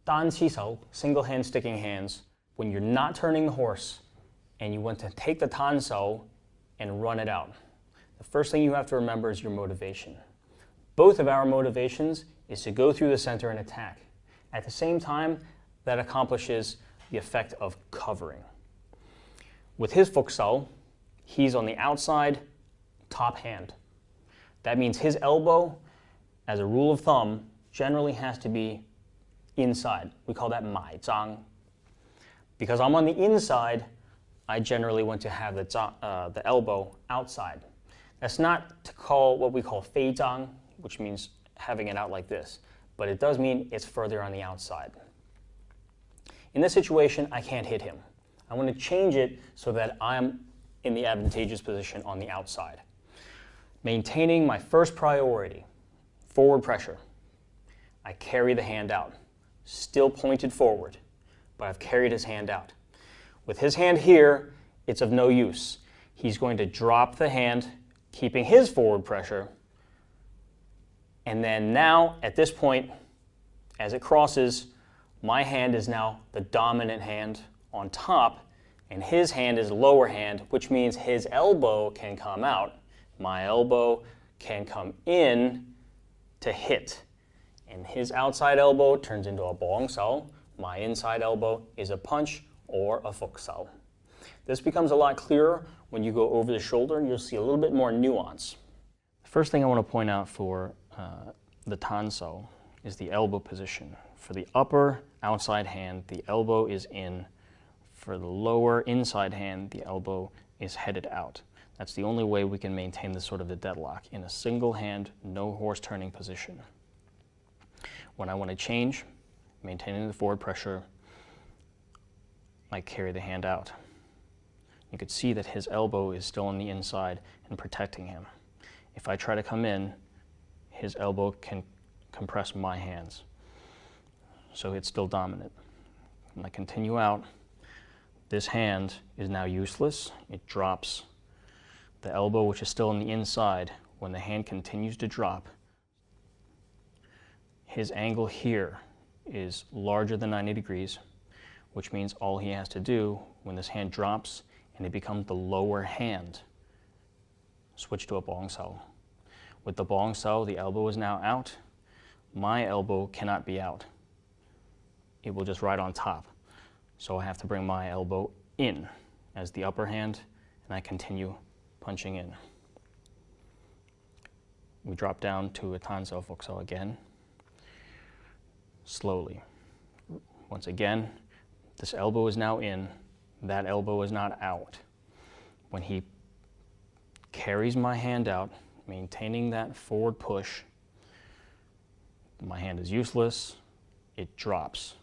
单起手, single hand sticking hands, when you're not turning the horse and you want to take the Tansuw and run it out. The first thing you have to remember is your motivation. Both of our motivations is to go through the center and attack. At the same time, that accomplishes the effect of covering. With his Fuksal, he's on the outside, top hand. That means his elbow, as a rule of thumb, generally has to be inside. We call that 埋踭. Because I'm on the inside, I generally want to have the elbow outside. That's not to call what we call 飞踭, which means having it out like this, but it does mean it's further on the outside. In this situation, I can't hit him. I want to change it so that I'm in the advantageous position on the outside. Maintaining my first priority, forward pressure. I carry the hand out, still pointed forward, but I've carried his hand out. With his hand here, it's of no use. He's going to drop the hand, keeping his forward pressure, and then now, at this point, as it crosses, my hand is now the dominant hand on top, and his hand is lower hand, which means his elbow can come out. My elbow can come in to hit. And his outside elbow turns into a 綁手. My inside elbow is a punch or a 復手. This becomes a lot clearer when you go over the shoulder. You'll see a little bit more nuance. The first thing I want to point out for the Tansuw is the elbow position. For the upper outside hand, the elbow is in. For the lower inside hand, the elbow is headed out. That's the only way we can maintain this sort of a deadlock, in a single hand, no horse turning position. When I want to change, maintaining the forward pressure, I carry the hand out. You could see that his elbow is still on the inside and protecting him. If I try to come in, his elbow can compress my hands. So it's still dominant. When I continue out, this hand is now useless. It drops. The elbow, which is still on the inside, when the hand continues to drop, his angle here is larger than 90 degrees, which means all he has to do when this hand drops and it becomes the lower hand, switch to a 綁手. With the 綁手, the elbow is now out. My elbow cannot be out. It will just ride on top. So I have to bring my elbow in as the upper hand, and I continue punching in. We drop down to a Tansuw Fuksal again, slowly. Once again, this elbow is now in, that elbow is not out. When he carries my hand out, maintaining that forward push, my hand is useless, it drops.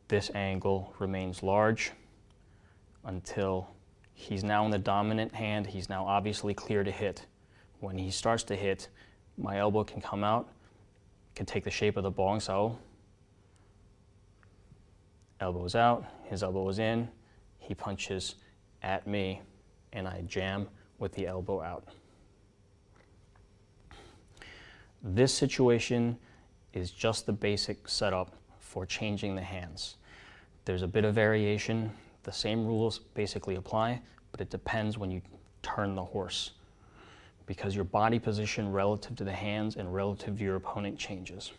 This angle remains large until he's now in the dominant hand. He's now obviously clear to hit. When he starts to hit, my elbow can come out, can take the shape of the 綁手. Elbow is out, his elbow is in, he punches at me, and I jam with the elbow out. This situation is just the basic setup for changing the hands. There's a bit of variation. The same rules basically apply, but it depends when you turn the horse, because your body position relative to the hands and relative to your opponent changes.